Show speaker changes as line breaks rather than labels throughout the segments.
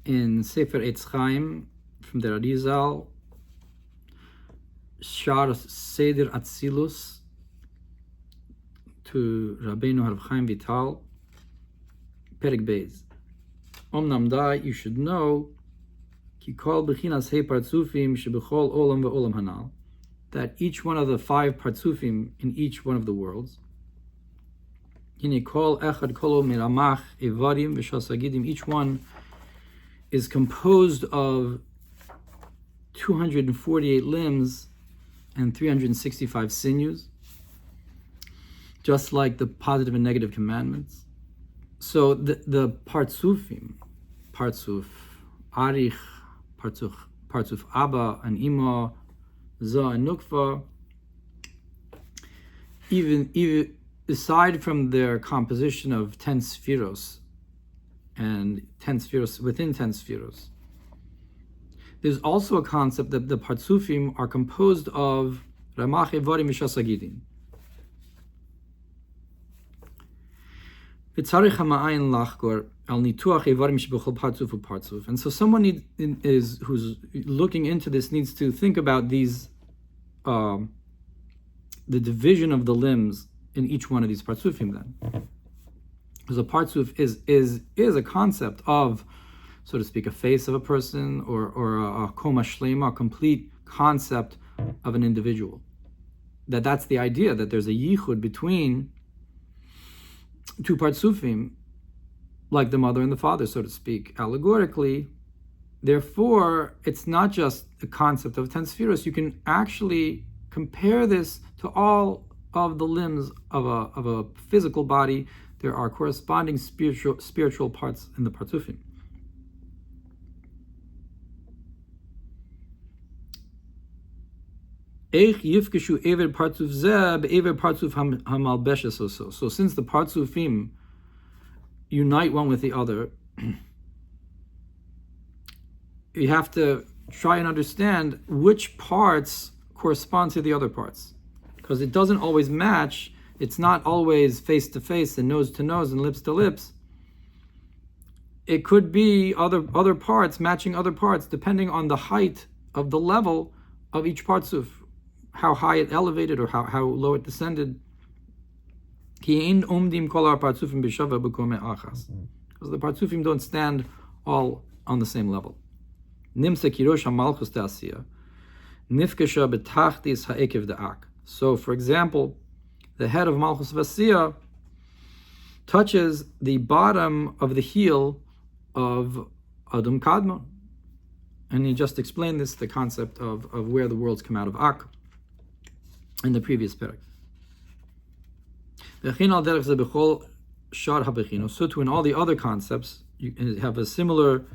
in Sefer Eitz Chaim from the Arizal, Shar Seder Atzilus, to Rabbeinu Harv Chaim Vital, Perek Beis. Omnam da, you should know, Ki kol b'chinas hei partzufim shebechol olam ve'olam hanal, that each one of the 5 partzufim in each one of the worlds, hine kol echad kolo miramach evarim v'shasagidim, each one is composed of 248 limbs and 365 sinews, just like the positive and negative commandments. So the partzufim, partzuf arich, partzuf abba and ima, za and nukva, even aside from their composition of 10 spheros and 10 spheros within 10 spheros, there's also a concept that the partzufim are composed of ramach evarim v'shasagidin. And so someone who's looking into this needs to think about these, the division of the limbs in each one of these partzufim then. Because a partzuf is a concept of, so to speak, a face of a person, or a koma shlema, a complete concept of an individual. That's the idea, that there's a yichud between 2 partzufim, like the mother and the father, so to speak, allegorically. Therefore, it's not just the concept of 10 spheros. You can actually compare this to all of the limbs of a physical body. There are corresponding spiritual parts in the partzufim. So since the partzufim unite one with the other, you have to try and understand which parts correspond to the other parts, because it doesn't always match. It's not always face to face and nose to nose and lips to lips. It could be other parts matching other parts depending on the height of the level of each partzuf, how high it elevated or how low it descended. Because the partzufim don't stand all on the same level. So, for example, the head of Malchus Vasiya touches the bottom of the heel of Adam Kadmon. And he just explained this, the concept of where the worlds come out of Ak in the previous parak. So too in all the other concepts, you have a similar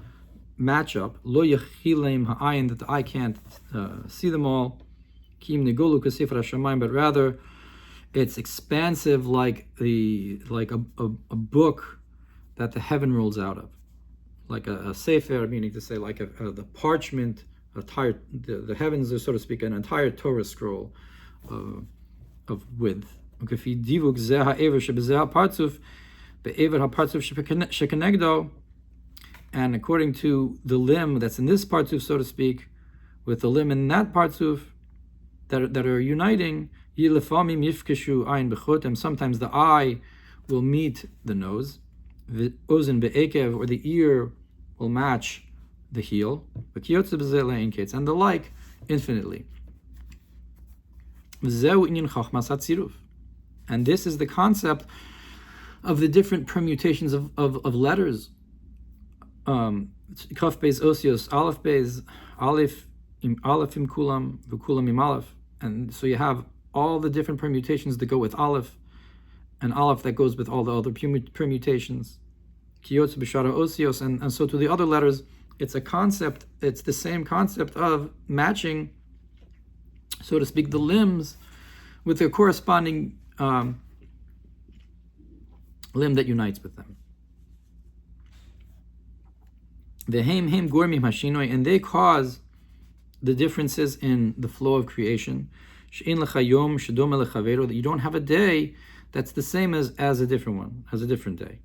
matchup. Lo yechilem ha'ayin, that the eye can't see them all. Kim negolu kasifra shamayim, but rather it's expansive, like a book that the heaven rolls out of, like a sefer, meaning to say like the parchment. The heavens are, so to speak, an entire Torah scroll of width. And according to the limb that's in this partzuf, so to speak, with the limb in that partzuf that are uniting, sometimes the eye will meet the nose, or the ear will match the heel, and the like, infinitely. And this is the concept of the different permutations of letters. Kaf beis osios, aleph beis, aleph im kulam, v'kulam im aleph. And so you have all the different permutations that go with aleph, and aleph that goes with all the other permutations. Kiyotz b'shara osios, and so to the other letters, it's a concept, it's the same concept of matching, so to speak, the limbs with their corresponding limb that unites with them. The heim gormim hashinoi, and they cause the differences in the flow of creation. She'in lecha yom shedome lechavero, that you don't have a day that's the same as a different one, as a different day.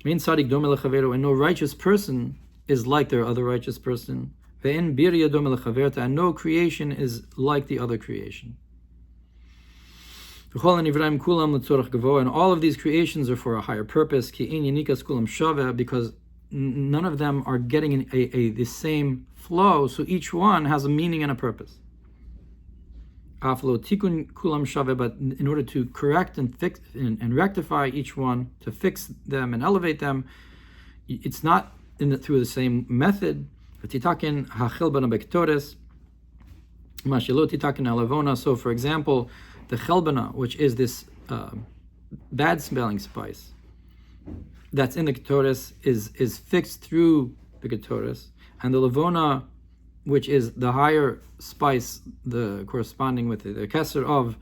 And no righteous person is like their other righteous person. And no creation is like the other creation. And all of these creations are for a higher purpose, because none of them are getting the same flow, so each one has a meaning and a purpose. Tיקון כולם שווה, but in order to correct and fix and rectify each one, to fix them and elevate them, it's not through the same method. ותתקן החלבנה בקטורס, מה שלא תתקן הלבונה. So for example, the chelbana, which is this bad smelling spice that's in the ketoris, is fixed through the ketoris, and the levona, which is the higher spice, the corresponding with the keser of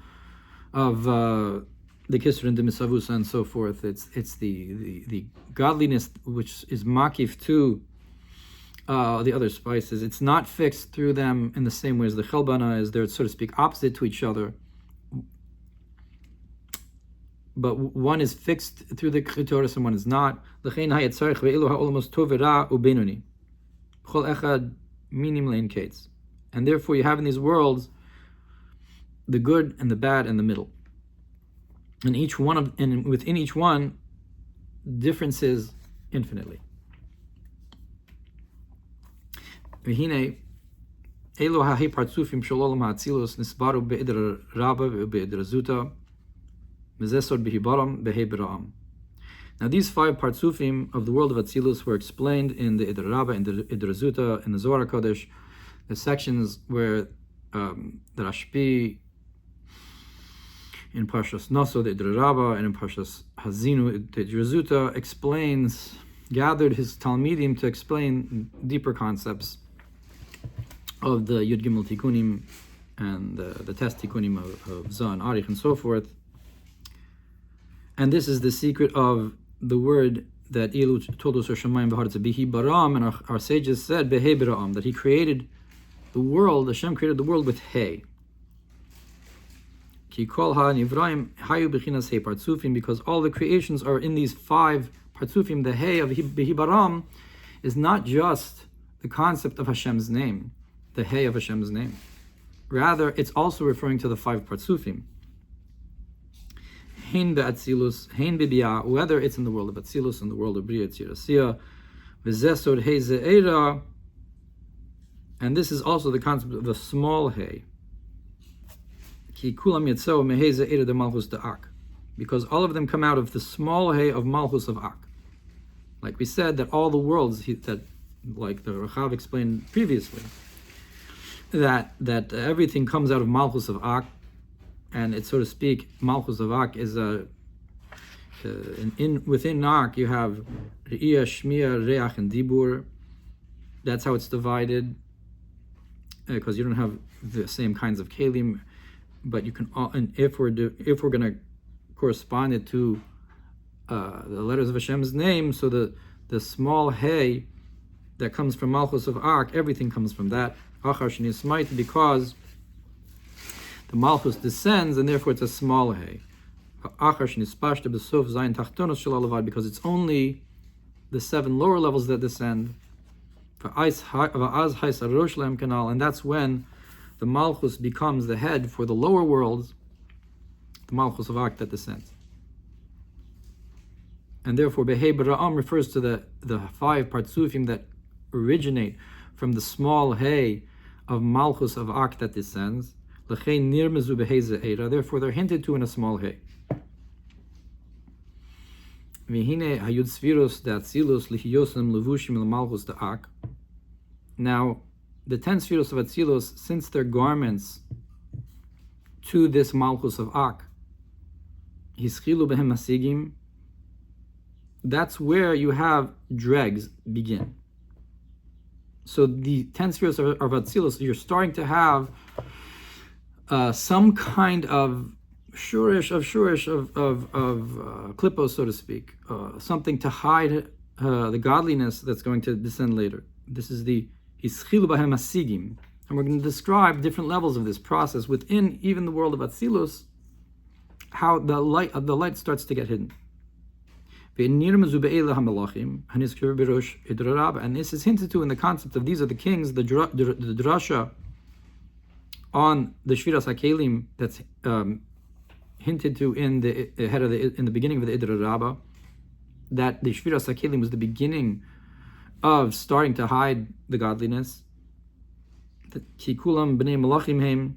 the kisser and the misavusa and so forth. It's the godliness which is makif to the other spices. It's not fixed through them in the same way as the chelbana is. They're, so to speak, opposite to each other. But one is fixed through the ketoris and one is not. And therefore you have in these worlds the good and the bad and the middle. And within each one, differences infinitely. והנה, אלו הפרצופים של עולם האצילוס נסברו בעדר רבה ובעדר זוטה, וזה סוד בהיברם בהיברם. Now these 5 partsufim of the world of Atzilus were explained in the Idr Rabba and the Idr Zuta, in the Zohar Kodesh, the sections where the Rashbi in Parshas Naso, the Idr Rabba, and in Parshas Hazinu, the Idr Zuta gathered his Talmidim to explain deeper concepts of the Yud Gimel Tikkunim and the Test Tikkunim of Zah and Arich and so forth. And this is the secret of the word that Ilu told us, Shamayim v'Haaretz bihi baram, and our sages said behe baram, that he created the world, Hashem created the world with hay. Ki kol ha-nivraim hayu b'chinas hay partzufim, because all the creations are in these 5 partzufim. The hay of behi baram is not just the concept of Hashem's name, the hay of Hashem's name. Rather, it's also referring to the 5 partzufim. Hein be'atzilus, hein be'biyah, whether it's in the world of Atzilus, in the world of Bria Tzirasiyah, v'zesod hay ze'era, and this is also the concept of the small hay. Ki kulam yetzeu mehei ze'era de malchus da'ak, because all of them come out of the small hay of malchus of ak. Like we said, that all the worlds, like the Rechav explained previously, that everything comes out of malchus of ak. And it's, so to speak, Malchus of Ak is within Ak you have Re'iyah, Shmiya, Reach, and Dibur. That's how it's divided, because you don't have the same kinds of kelim, but you can. And if we're going to correspond it to the letters of Hashem's name, so the small hay that comes from Malchus of Ak, everything comes from that. Achar Shnismait, because the Malchus descends, and therefore it's a small hay. Because it's only the 7 lower levels that descend. And that's when the Malchus becomes the head for the lower worlds, the Malchus of Ak that descends. And therefore, Behei Bara'am refers to the 5 partzufim that originate from the small hay of Malchus of Ak that descends. Therefore, they're hinted to in a small hay. Now, the 10 spheros of Atzilus, since they're garments to this Malchus of Ak, סיגים, that's where you have dregs begin. So the 10 spheros of Atzilus, you're starting to have some kind of shurish of klippos, so to speak, something to hide the godliness that's going to descend later. This is the Hischilu Bahem Sigim, and we're going to describe different levels of this process within even the world of Atzilus, how the light starts to get hidden. And this is hinted to in the concept of these are the kings, the drasha on the Shviras HaKelim that's hinted to in the head of in the beginning of the Idra Rabbah, that the Shviras HaKelim was the beginning of starting to hide the godliness. Kikulam b'nei malachim heim,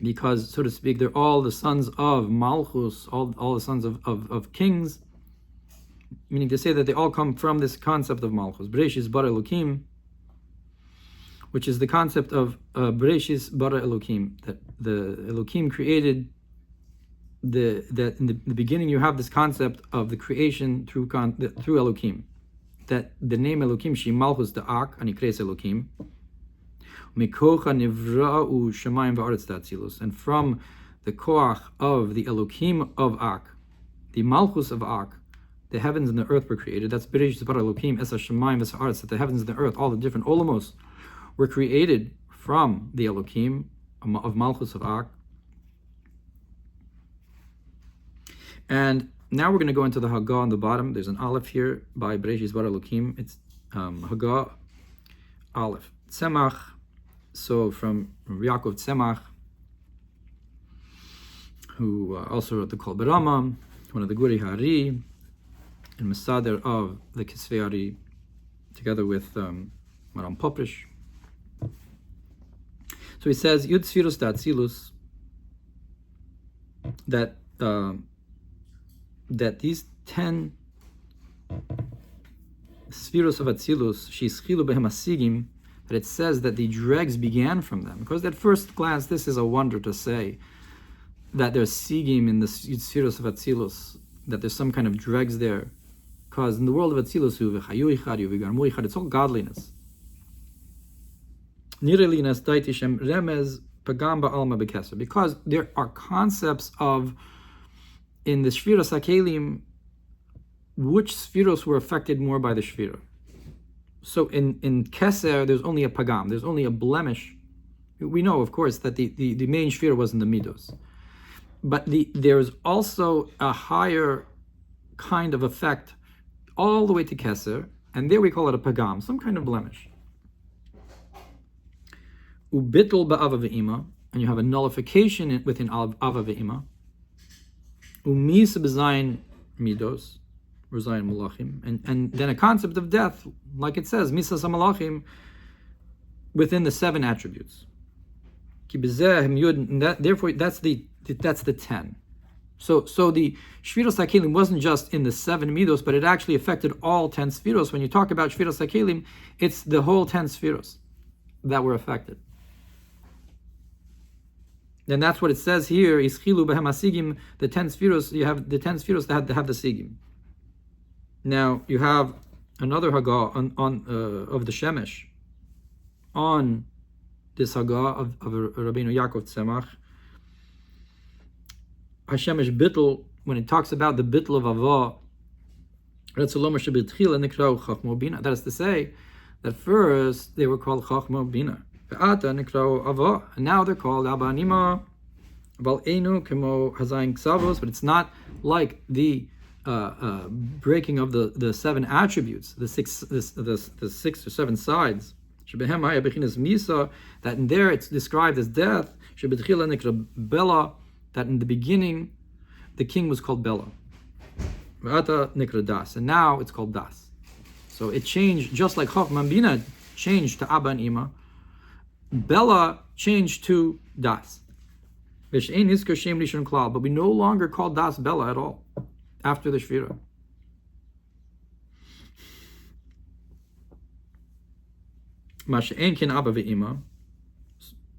because, so to speak, they're all the sons of Malchus, all the sons of kings, meaning to say that they all come from this concept of Malchus. Bereshis bara Elokim, which is the concept of Bereshis bara Elokim, that the Elokim created, that in the beginning you have this concept of the creation through Elokim, that the name Elokim, Shi Malchus Da'ak, Anikres Elokim, and from the koach of the Elokim of Ak, the Malchus of Ak, the heavens and the earth were created. That's Bereshis bara Elokim es hashamayim v'es haaretz, that the heavens and the earth, all the different olamos, were created from the Elokim of Malchus of Ak. And now we're going to go into the Haggah on the bottom. There's an aleph here by Bereshis bara Elokim. It's Haggah aleph. Tzemach. So from Yaakov Tzemach, who also wrote the Kol Barama, one of the Guri Hari, and Masader of the Kisvei Hari, together with Maram Poprish. So he says, Yud Sfiros Da'atzilus, that these 10 Sfiros of Atzilus, Sheischilu Behem Sigim, that it says that the dregs began from them. Because at first glance, this is a wonder to say that there's Sigim in the Sfiros of Atzilus, that there's some kind of dregs there. Because in the world of Atzilus, it's all godliness. Because there are concepts of, in the Shviras HaKelim, which Sfiros were affected more by the Shvira. So in Keser, there's only a pagam, there's only a blemish. We know, of course, that the main shvira was in the midos. But there's also a higher kind of effect all the way to Keser, and there we call it a pagam, some kind of blemish. Ubitul ba'ava ve'ima, and you have a nullification within ava ve'ima. Umisa b'zayin midos, and then a concept of death, like it says, Misas HaMalachim, within the 7 attributes. Therefore, that's the 10. So the Shviros HaKelim wasn't just in the 7 midos, but it actually affected all 10 Sfiros. When you talk about Shviros HaKelim, it's the whole 10 Sfiros that were affected. And that's what it says here, Ischilu Behem HaSigim, the 10 Sfiros, you have the 10 Sfiros that have the Sigim. Now you have another Haggah on of the Shemesh on this Haggah of Rabbeinu Yaakov Tzemach. Hashemesh Bittel, when it talks about the Bittel of Avah, that is to say, that first they were called Chachma Bina, and now they're called Abba Anima, Bal Einu Kemo Hazayin Ksavos, but it's not like the breaking of the 7 attributes, the 6 or 7 sides. That in there it's described as death. That in the beginning the king was called Bela. And now it's called Das. So it changed, just like Chachma Bina changed to Abba and Ima, Bela changed to Das. But we no longer call Das Bela at all after the Shvira.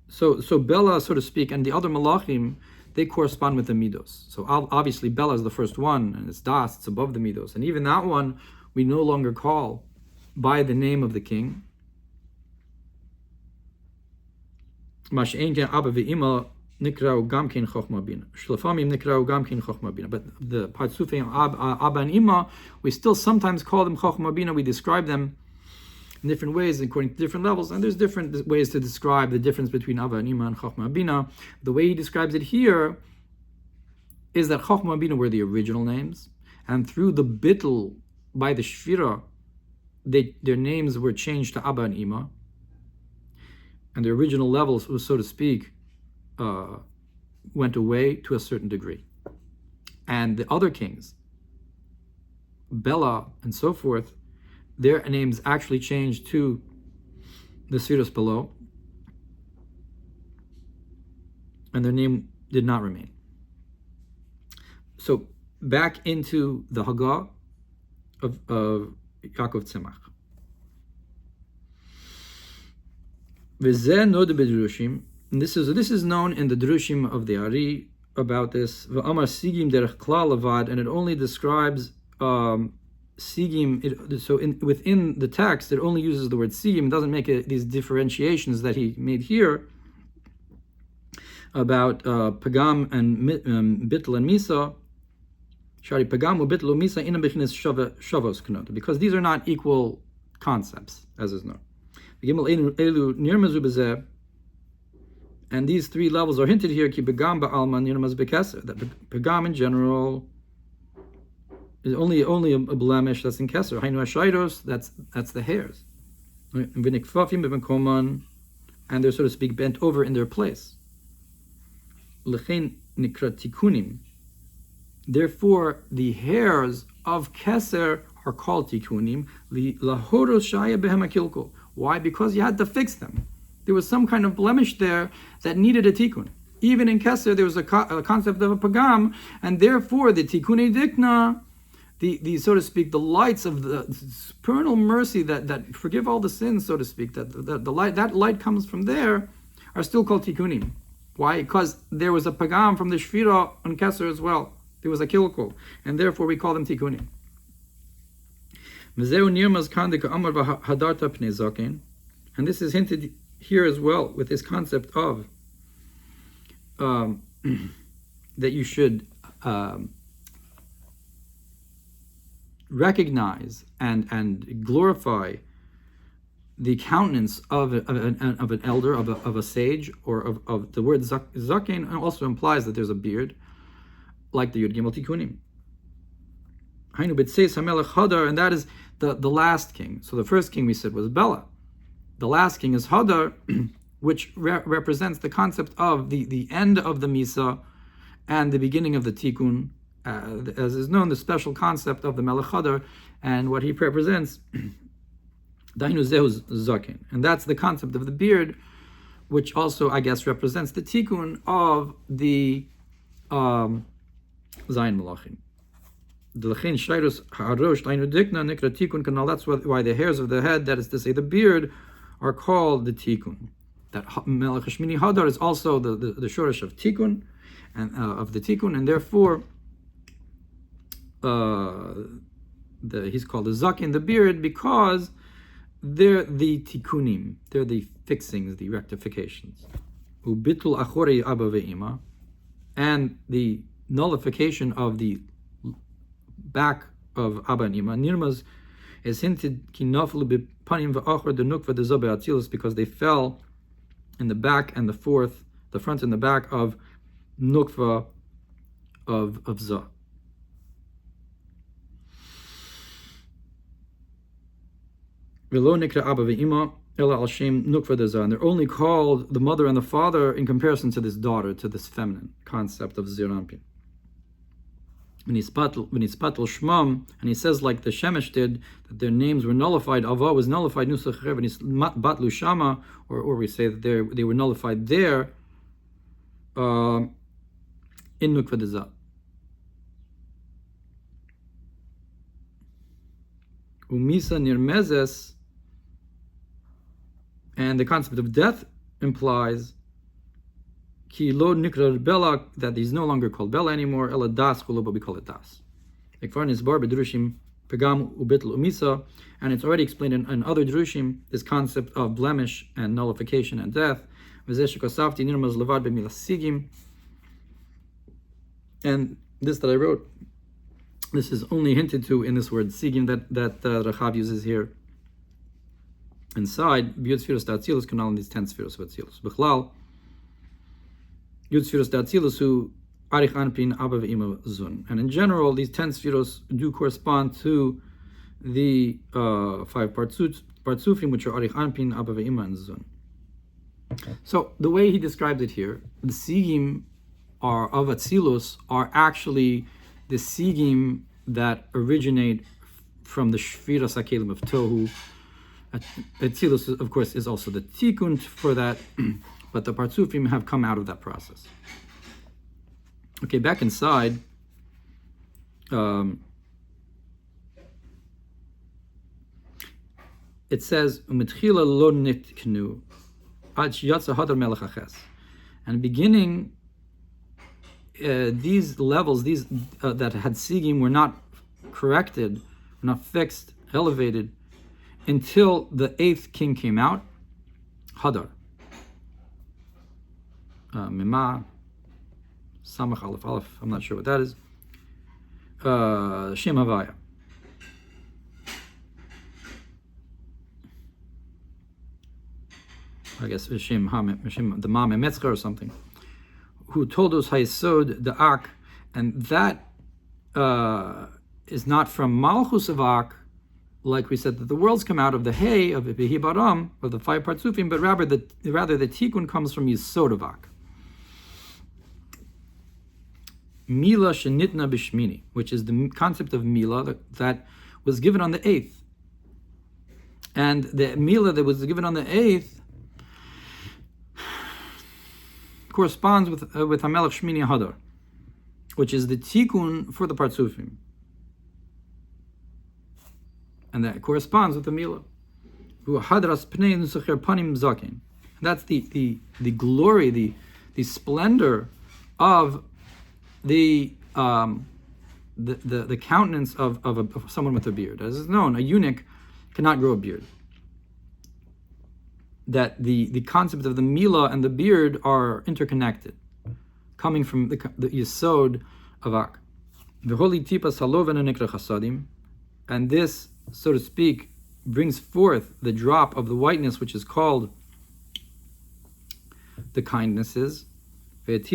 So Bela, so to speak, and the other Malachim, they correspond with the Midos. So obviously Bela is the first one, and it's Das, it's above the Midos. And even that one, we no longer call by the name of the king. But the Partsufim Abba and Ima, we still sometimes call them Chochma Bina. We describe them in different ways according to different levels, and there's different ways to describe the difference between Abba and Ima and Chochma Bina. The way he describes it here is that Chochma Bina were the original names, and through the bittul by the shvira, their names were changed to Abba and Ima, and their original levels, so to speak, went away to a certain degree. And the other kings, Bela and so forth, their names actually changed to the spheres below, and their name did not remain. So back into the Haggah of Yaakov Tzemach. And this is known in the Drushim of the Ari about this. Sigim derech klal levad, and it only describes Sigim. So within the text, it only uses the word Sigim. It doesn't make these differentiations that he made here about Pagam and Bittel and Misa. Shari Pagam u Bittel u Misa ina bechinas shavos knot, because these are not equal concepts, as is known. And these three levels are hinted here. Ki Pagam ba'alma nirmaz bekeser. That Pagam in general is only a blemish that's in keser. Hainu hashayros, that's the hairs. And they're, so to speak, bent over in their place. Lechein nikra tikunim. Therefore, the hairs of keser are called tikunim. Lahoros shaya behem akilkul. Why? Because you had to fix them. There was some kind of blemish there that needed a tikkun. Even in keser, there was a concept of a pagam, and therefore the tikkunei dikna, the so to speak, the lights of the supernal mercy that forgive all the sins, so to speak, that light comes from there, are still called tikkunim. Why? Because there was a pagam from the shvira on keser as well. There was a kilkul, and therefore we call them tikkunim. And this is hinted here as well with this concept of that you should recognize and glorify the countenance of an elder, of a sage, or of the word zaken also implies that there's a beard, like the Yud Gimel Tikkunim. Hainu b'tzeis hamelech Hadar, and that is the last king. So the first king we said was Bela. The last king is Hadar, which represents the concept of the end of the Misa and the beginning of the Tikkun, as is known, the special concept of the Melech Hadar, and what he represents, Dainu Zehu Zaken. And that's the concept of the beard, which also, I guess, represents the Tikkun of the Zayin Malachim. That's why the hairs of the head, that is to say the beard, are called the Tikkun. That Melech Shmini Hadar is also the shorish of Tikkun, and of the Tikkun, and therefore he's called the Zakin, the beard, because they're the Tikkunim, they're the fixings, the rectifications. Ubitul achorei Abba ve'ima, and the nullification of the back of Abba and Ima. Nirmaz is hinted ki naflu b'panim v'achor denukva dezo be'atzilus, because they fell in the back and the front and the back of nukva of Zah. V'lo nikra Abba ve'ima ela al shem nukva de Zah, and they're only called the mother and the father in comparison to this daughter, to this feminine concept of Zirampin. When he's patel shmam, and he says like the Shemesh did, that their names were nullified. Ava was nullified. Nusach when he's batlu shama, or we say that they were nullified there. In nukva de Zah. Umisa nirmezes, and the concept of death implies Ki lo nikra Bela, that he's no longer called Bela anymore. Ela das kulo, but we call it das. Ekvar nisbar bedrushim pagam ubitl umisa, and it's already explained in other drushim this concept of blemish and nullification and death. V'zeh shekosafti nirmaz levad b'milas sigim. And this that I wrote, this is only hinted to in this word Sigim that Rachav uses here. Inside, Yud Sfiros Da'atzilus Kanal in these 10 Sfiros of Atzilus. B'chlal, Yud Sfiros Da'atzilus, who Arich Anpin Abba Ve'ima Zun. And in general, these 10 spheros do correspond to the 5 partsufim, which are Arich Anpin, Abba Ve'ima, and Zun. So the way he describes it here, the Sigim are of Atzilus are actually the Sigim that originate from the Shviras HaKelim of Tohu. Atzilus, of course, is also the Tikun for that, but the Partsufim have come out of that process. Okay, back inside, it says, "U'mitchila lo nitknu ad sheyatza hadar melech haches." And beginning, these levels, these that had Sigim, were not corrected, were not fixed, elevated, until the 8th king came out, Hadar. Mima, Samach Aleph Aleph, I'm not sure what that is. Shem Havaya. I guess Shem the Mame Metzger or something, who told us Hayesod the Ak, and that is not from Malchus of Ak, like we said, that the worlds come out of the Hay, of Behi Baram, of the 5 Partsufim, but rather the Tikun comes from Yesod of Ak. Mila Shenitna Bishmini, which is the concept of Mila that was given on the 8th. And the Mila that was given on the 8th corresponds with Hamelech Shmini Hadar, which is the Tikun for the Partsufim. And that corresponds with the Mila. That's the glory, the splendor of the countenance of someone with a beard. As is known, a eunuch cannot grow a beard. That the concept of the Mila and the beard are interconnected, coming from the Yesod of Ak. And this, so to speak, brings forth the drop of the whiteness, which is called the kindnesses. And this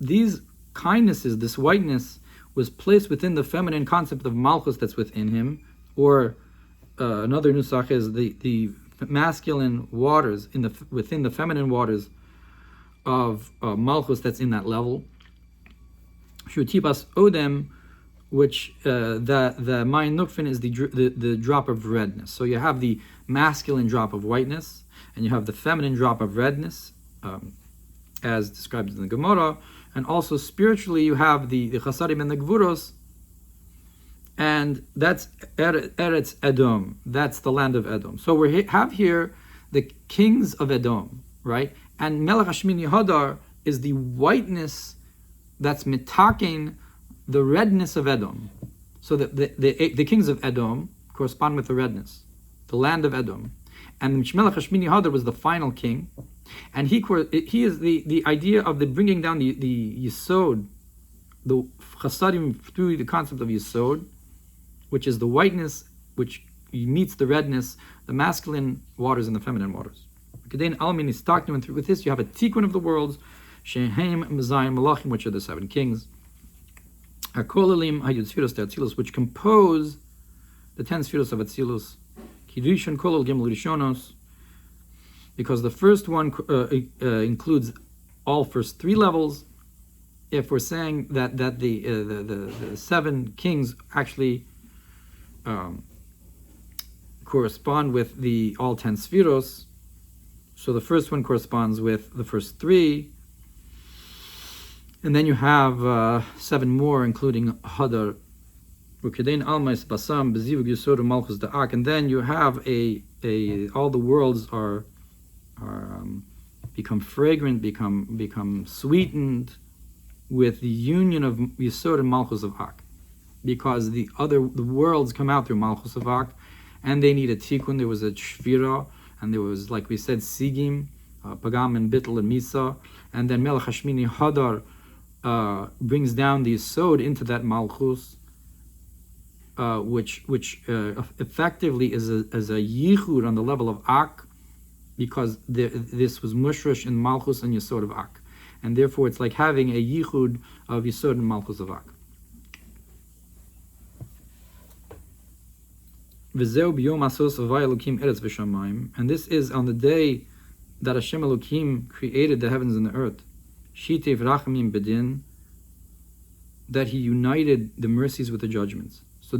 these kindnesses, this whiteness, was placed within the feminine concept of Malchus that's within him, or another nusach is the masculine waters within the feminine waters of Malchus that's in that level. Shutipas Odem, which the Mayin Nukfin is the drop of redness. So you have the masculine drop of whiteness, and you have the feminine drop of redness, as described in the Gemara. And also spiritually, you have the Chasadim and the Gvuros, and that's Eretz Edom. That's the land of Edom. So we have here the kings of Edom, right? And Melech Hashmini Hadar is the whiteness that's mitaking the redness of Edom. So that the kings of Edom correspond with the redness, the land of Edom. And Melech Hashmini Hadar was the final king. And he is the idea of the bringing down the Yesod, the Chasadim through the concept of Yesod, which is the whiteness which meets the redness, the masculine waters and the feminine waters. With this you have a Tikun of the worlds, Shehem Mezayim Malachim, which are the 7 kings, Hakolalim Hayud Sfiros Atzilus, which compose the 10 Sfiros of Atzilus, Kidushan Kolol Gimel Rishonos, because the first one includes all first 3 levels. If we're saying that the 7 kings actually correspond with the all 10 Sfiros, so the first one corresponds with the first 3, and then you have 7 more, including Hadar, and then you have all the worlds are become fragrant, become sweetened with the union of Yesod and Malchus of Ak, because the worlds come out through Malchus of Ak, and they need a Tikun. There was a Shvira, and there was, like we said, Sigim, Pagam and Bittel and Misa, and then Melech Hashmini Hadar brings down the Yesod into that Malchus, which effectively is a yichud on the level of ak, because this was mushrish in malchus and yesod of ak, and therefore it's like having a yichud of yesod and malchus of ak. And this is on the day that Hashem Elokim created the heavens and the earth, Shitev Rachamim Bedin, that He united the mercies with the judgments. So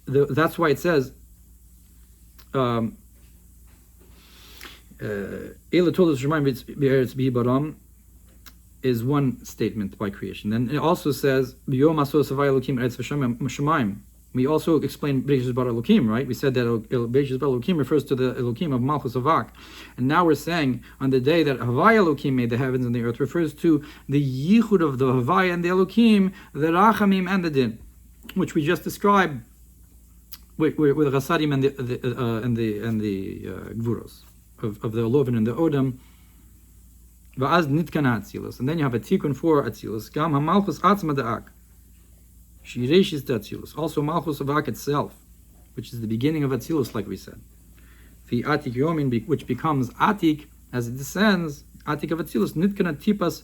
that's why it says, is one statement by creation. Then it also says, we also explained Bereshis Bara Elokim, right? We said that Bereshis Bara Elokim refers to the Elokim of Malchus of Ak. And now we're saying on the day that Havaya Elokim made the heavens and the earth refers to the Yichud of the Havaya and the Elokim, the Rachamim and the Din, which we just described with Chasadim and the Gvuros of the Lovin and the Odom. Va'az nitkana Atzilus. And then you have a Tikun for Atzilus. Gam HaMalchus Atzma Da'ak. Shireshis Atzilus, also Malchus of Ak itself, which is the beginning of Atzilus, like we said. Fi Atik Yomin, which becomes Atik as it descends, Atik of Atzilus, Nitkana Tipas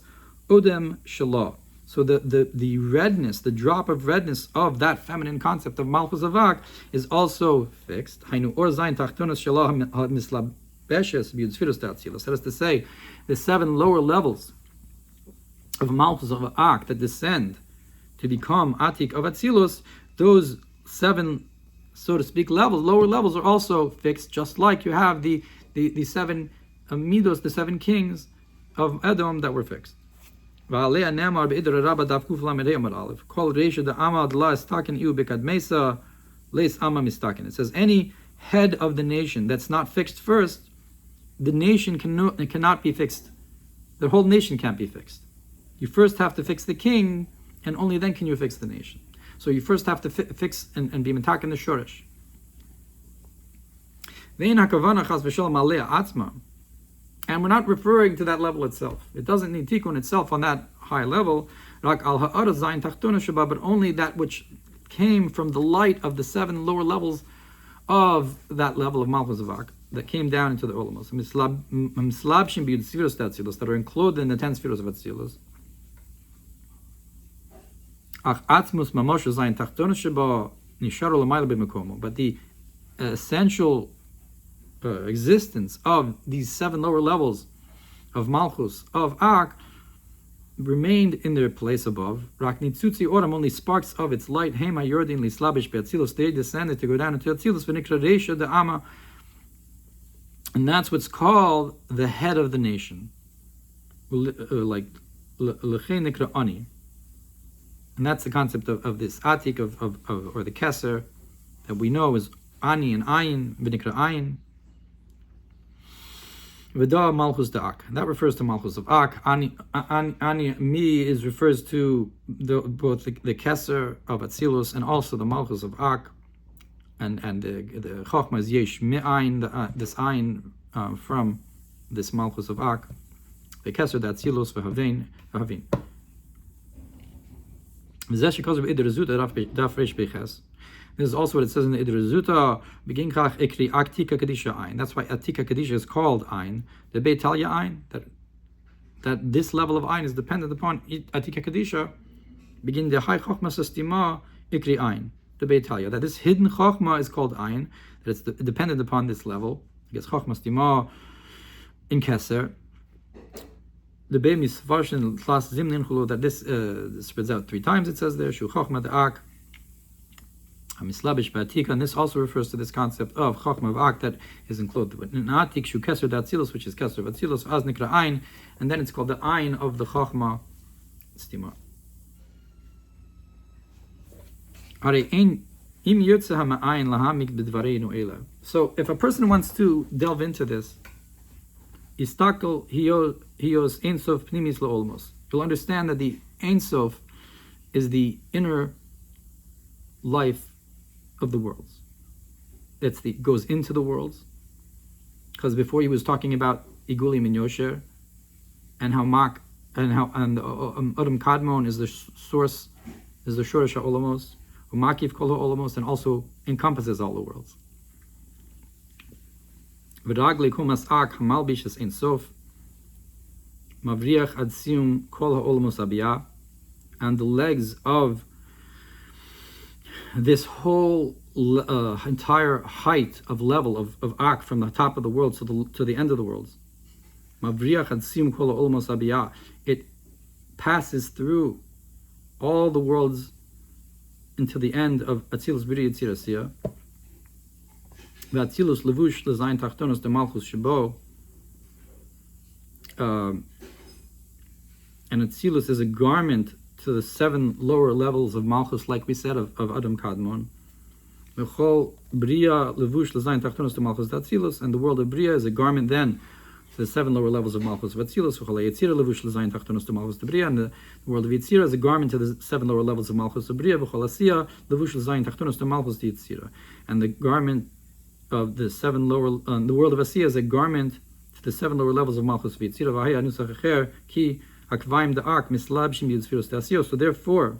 Odem Shalah. So the redness, the drop of redness of that feminine concept of Malchus of Ak is also fixed. Hainu Or Zayin Tachtonas Shalah Mislabeshes B'Yitzfirus Atzilus. That is to say, the 7 lower levels of Malchus of Ak that descend to become Atik of Atzilus, those 7, so to speak, levels, lower levels, are also fixed, just like you have the 7 Midos, the 7 kings of Edom that were fixed. It says, any head of the nation that's not fixed first, the nation cannot be fixed. The whole nation can't be fixed. You first have to fix the king, and only then can you fix the nation. So you first have to fix and be metak in the shorish. And we're not referring to that level itself. It doesn't need tikkun itself on that high level, but only that which came from the light of the 7 lower levels of that level of Malchus of Ak that came down into the Olamos, that are included in the 10 spheres of Atzilus. But the essential existence of these 7 lower levels of Malchus, of Ak, remained in their place above. Only sparks of its light, they descended to go down into Atzilus, and that's what's called the head of the nation. And that's the concept of this Atik or the Keser that we know is Ani and Ayin, V'nikra Ayin. V'da Malchus Da'ak. That refers to Malchus of Ak. Ani refers to both the Keser of Atzilus and also the Malchus of Ak. And the Chochma is Yesh Me'ayin, this Ayin from this Malchus of Ak. The Keser, the Atzilus, V'havin. This is also what it says in the Idrizuta. That's why Atika Kadisha is called Ein. The Beitalia Ein, that this level of Ein is dependent upon Atika Kadisha. Begin the High Chochma Sestima Ikri Ein. The Beitalia, that this hidden Chochma is called Ein, that it's dependent upon this level. I guess Chochma Stima in Keser. The Beim is Varshin Tlas Zimnin Chulu, that this spreads out 3 times, it says there, Shu Chochma Da'ak, Hamislabish Ba'atika, and this also refers to this concept of Chochma of Ak that is included with Atik Shu Keser Da'atzilus, which is Keser of Atzilus, Az Nikra Ein, and then it's called the Ein of the Chochma Stima. So if a person wants to delve into this, Istakel Hios Ein Sof Pnimis La'olmos. You'll understand that the Ein Sof is the inner life of the worlds. It goes into the worlds. Because before he was talking about Igulim and Yosher, and how Adam Kadmon is the source, is the Shoresh HaOlamos, Umakiv Kol HaOlamos, and also encompasses all the worlds. V'ragli kumas ak hamalbishas ein sof, mavriach ad sium kol ha'olamos abiyah, and the legs of this whole entire height of level of ak from the top of the world to the end of the worlds. Mavriach ad sium kol ha'olamos abiyah. It passes through all the worlds until the end of Atzilus B'ri Yitzir Asiyah. V'Atzilus levush lezayin tachtonos de malchus shebo. And Atzilus is a garment to the 7 lower levels of malchus, like we said, of Adam Kadmon. V'chol Bria levush lezayin tachtonos de malchus d'Atzilus, and the world of Bria is a garment then to the 7 lower levels of malchus of Atzilus. V'chol Yitzira levush lezayin tachtonos de malchus de Bria, and the world of Yitzira is a garment to the 7 lower levels of malchus of Bria. V'chol Asiyah levush lezayin tachtonos de malchus de Yitzira, and the garment of the 7 lower, the world of Asiyah is a garment to the 7 lower levels of malchus of Yitzira. V'hay anusach acher ki akvaim da'ak mislabshim yitzfiros d'Asiyah. So therefore,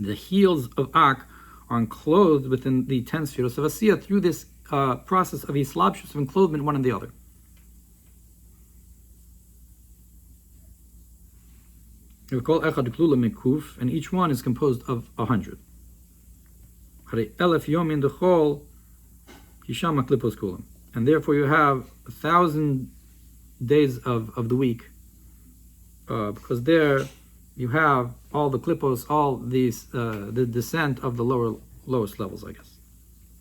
the heels of ak are enclosed within the 10 spheros of Asiyah through this process of islabshus, of enclothement one in the other. We call echad klula mikuf, and each one is composed of 100. Elef yomin dechol hisham klipos kulam, and therefore you have 1,000 days of the week, because there you have all the klipos, all these the descent of the lowest levels, I guess.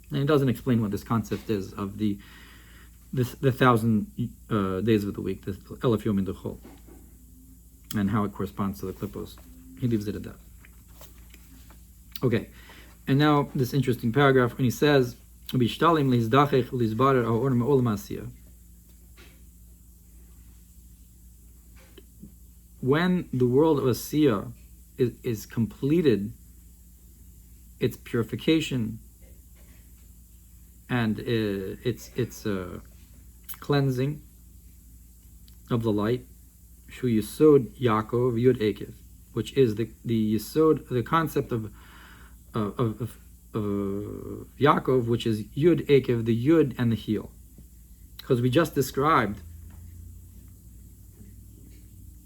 And it doesn't explain what this concept is of the 1,000 days of the week, the elef yomin dechol, and how it corresponds to the klipos. He leaves it at that. Okay, and now this interesting paragraph when he says, when the world of Asiyah is completed, its purification and its cleansing of the light, Shu Yisod Yaakov Yud Ekev, which is the Yisod, the concept of Yaakov, which is Yud Ekev, the Yud and the heel. Because we just described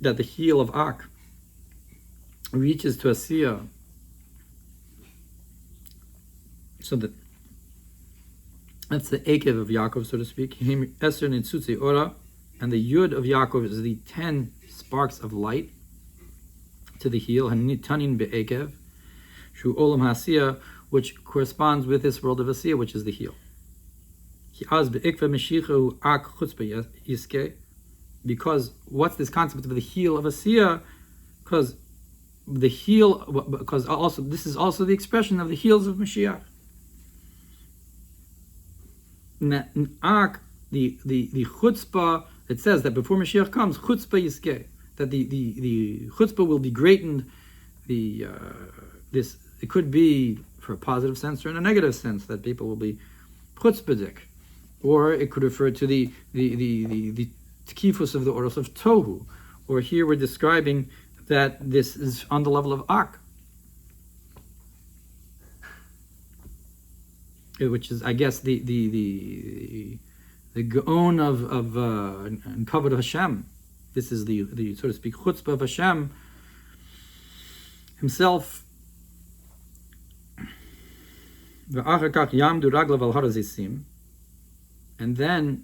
that the heel of Ak reaches to Asiyah, so that's the Ekev of Yaakov, so to speak. Eser Nitzutzi Ora, and the Yud of Yaakov is the 10 sparks of light to the heel, Hanitanin Be'ekev, Shu Olam HaSiyah, which corresponds with this world of Asiyah, which is the heel. Because what's this concept of the heel of Asiyah? Because the heel, because also this is also the expression of the heels of Mashiach. The chutzpah, it says that before Mashiach comes, chutzpah yiskeh, that the chutzpah will be greatened. This, it could be for a positive sense or in a negative sense, that people will be chutzpahdik, or it could refer to the tkifus of the oros of tohu, or here we're describing that this is on the level of ak, which is, I guess, the gaon of kavod of Hashem. This is the so to speak chutzpah of Hashem Himself. And then,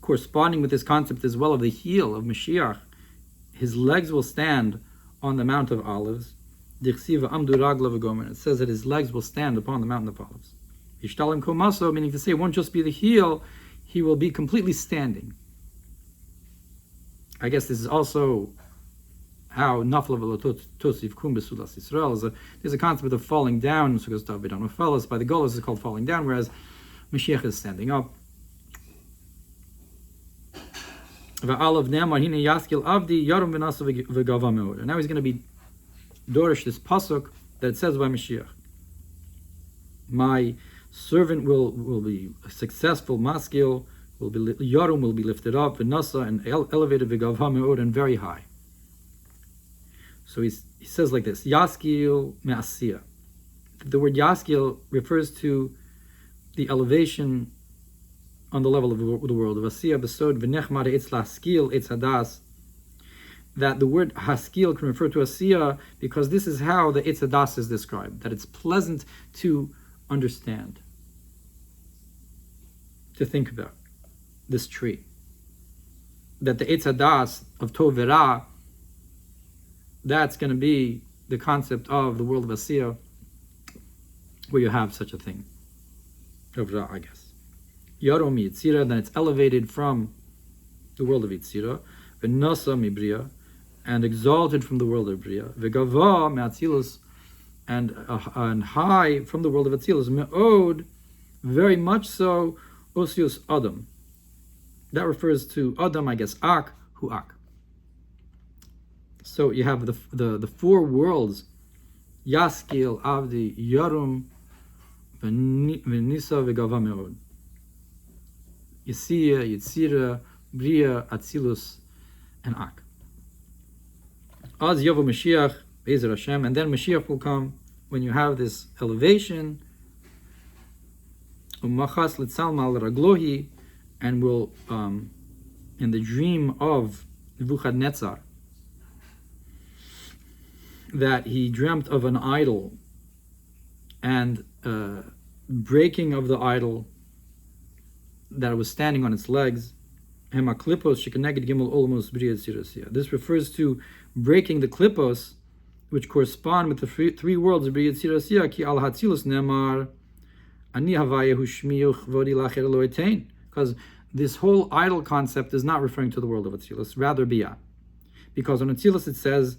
corresponding with this concept as well of the heel of Mashiach, his legs will stand on the Mount of Olives. It says that his legs will stand upon the Mountain of Olives. Meaning to say, it won't just be the heel, he will be completely standing. I guess this is also how there's a concept of falling down, by the Golos is called falling down, whereas Mashiach is standing up. And now he's going to be dorish this pasuk that it says by Mashiach. My servant will be successful, maskil, will be Yarum, will be lifted up, Venasa, and elevated, Ugava me'od, and very high. So he says like this: Yaskil me'asiya. The word Yaskil refers to the elevation on the level of the world. Vasiya besod v'nechmar etz laskil etz hadas. That the word haskil can refer to asiya because this is how the etz hadas is described. That it's pleasant to understand, to think about this tree. That the etz hadas of tov v'ra, that's going to be the concept of the world of asiya, where you have such a thing. Of ra, I guess. Yarom Yitzira, then it's elevated from the world of Yitzira, Venasa mibriya, and exalted from the world of Briya, Vegava me'atzilus, and high from the world of Atzilus, Me'od, very much so, Osius Adam. That refers to Adam, I guess, Ak, Hu Ak. So you have the four worlds, Yaskil, Avdi, Yarum, Venisa, Vegava Me'od. Yisiya, Yitzira, Briya, Atzilus, and Ak. Az Yavu Mashiach, Be'ezer Hashem, and then Mashiach will come when you have this elevation. Umachas Litzalma Raglohi, and will, in the dream of Nebuchadnezzar, that he dreamt of an idol, and breaking of the idol that was standing on its legs. This refers to breaking the klipos, which correspond with the three worlds of B'Yitzirasiyah, ki al hatzilus nemar ani havayahu shmiyuch vodi lacher lo etain. Because this whole idol concept is not referring to the world of Atzilus, rather Biyah. Because on Atzilus it says,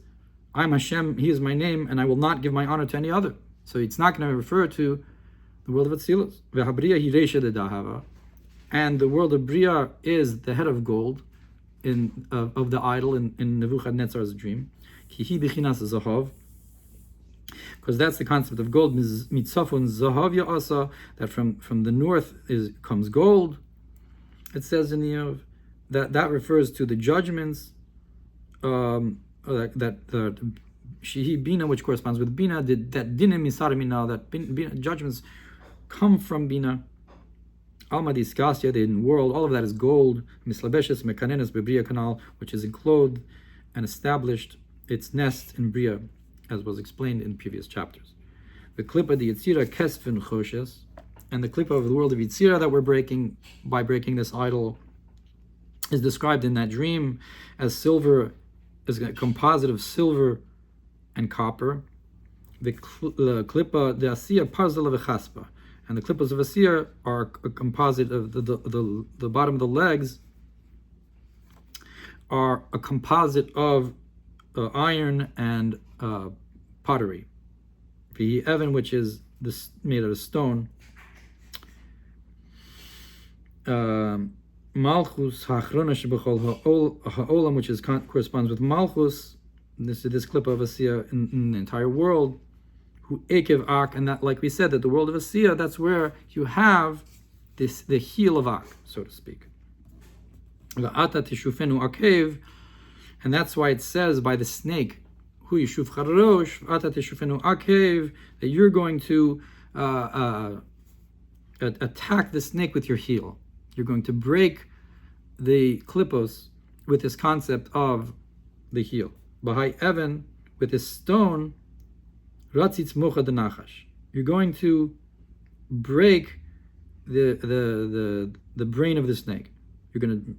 I'm Hashem, He is my name, and I will not give my honor to any other. So it's not going to refer to the world of Atzilus. And the world of Briya is the head of gold of the idol in Nebuchadnezzar's dream. Because that's the concept of gold. Mitzafon zahav ya'asa, that from the north comes gold. It says in the that refers to the judgments. That Shihi Bina, which corresponds with Bina, that Dinim Misar Mina, that Bina, judgments come from Bina. Alma Diskasya, the hidden world, all of that is gold. Mislabeshes Mekanenes Bebriya Canal, which is enclosed and established its nest in Briya, as was explained in previous chapters. The Klippa the Yitzira Kesvin Choshes, and the Klippa of the world of Yitzira that we're breaking by breaking this idol is described in that dream as silver, as a composite of silver and copper. The Klippa the Asiya Parzal of Chaspa. And the klippas of Asir are a composite of the bottom of the legs are a composite of iron and pottery. The Evan, which is made out of stone. Malchus ha'achrona shebechol ha'olam, which corresponds with Malchus. This klippa of Asir in the entire world. Who Ekev Ak, and that, like we said, that the world of Asiya, that's where you have the heel of Ak, so to speak. Va'ata tishufenu akev, and that's why it says by the snake, Hu yishuf charosh, va'ata tishufenu akev, that you're going to attack the snake with your heel. You're going to break the klipos with this concept of the heel. Bahai Evan, with this stone, Ratzitz mocha de nachash. You're going to break the brain of the snake. You're going to.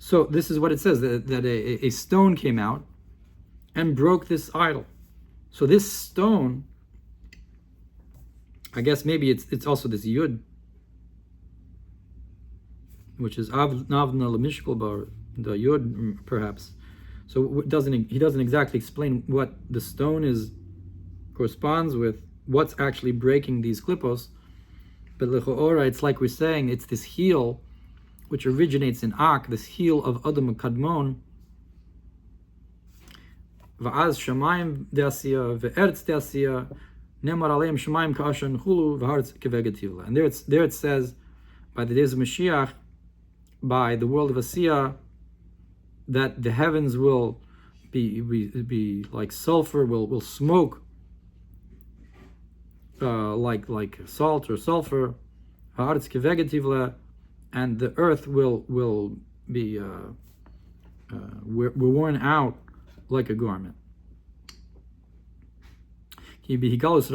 So this is what it says, that a stone came out and broke this idol. So this stone, I guess maybe it's also this yud, which is navna lemishkol bar, the yud perhaps. So he doesn't exactly explain what the stone corresponds with, what's actually breaking these klipos, but lechoora, it's like we're saying, it's this heel which originates in Ak, this heel of Adam Kadmon. Va'az shamayim de'asiya ve'eretz de'asiya nemar aleim shamayim ka'ashan chulu v'haretz kevegetivla. And there it says, by the days of Mashiach, by the world of Asiya, that the heavens will be like sulfur, will smoke like salt or sulfur, and the earth will be worn out like a garment. Because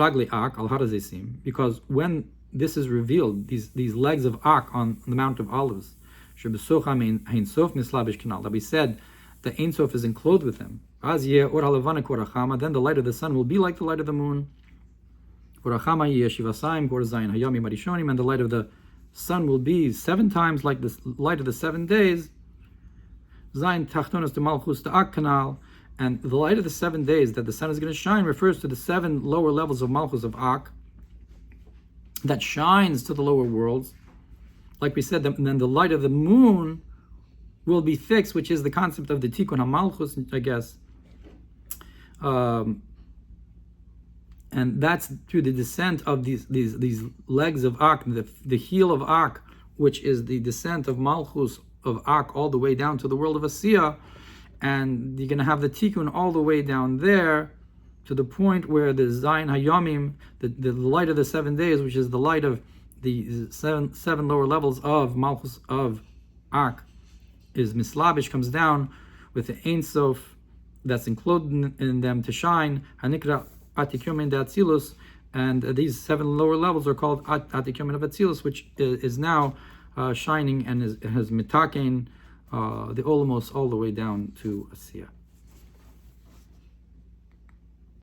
when this is revealed, these legs of Ak on the Mount of Olives, that we said the Ein Sof is enclosed with them, then the light of the sun will be like the light of the moon, and the light of the sun will be 7 times like the light of the 7 days, and the light of the 7 days that the sun is going to shine refers to the 7 lower levels of Malchus of Ak that shines to the lower worlds. Like we said, and then the light of the moon will be fixed, which is the concept of the Tikkun HaMalchus, I guess. And that's through the descent of these legs of Ak, the heel of Ak, which is the descent of Malchus of Ak all the way down to the world of Asiya. And you're going to have the Tikkun all the way down there to the point where the Zayin Hayomim, the light of the 7 days, which is the light of the seven lower levels of Malchus of Ak, is Mislabish, comes down with the Ein Sof that's enclosed in them to shine. Hanikra Atikyumin Da'atzilus, and these 7 lower levels are called Atikyumin of Atzilus, which is now shining and has mitaken the Olamos all the way down to Asiya.